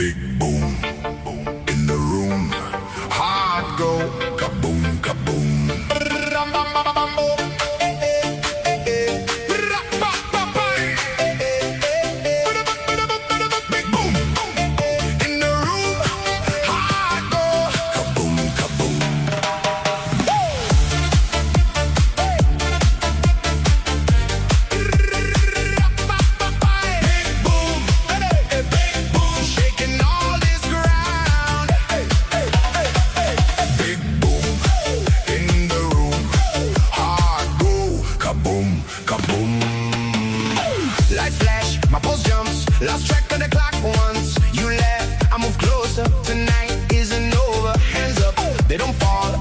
big boom in the room. Heart go kaboom, kaboom. Big boom in the room. Heart go kaboom, kaboom. Big boom, shaking all this ground. Big boom in the room. Heart go kaboom, kaboom. Lights flash, my pulse jumps. Lost track of the clock once you left. I move closer. Tonight isn't over. Hands up, they don't fall.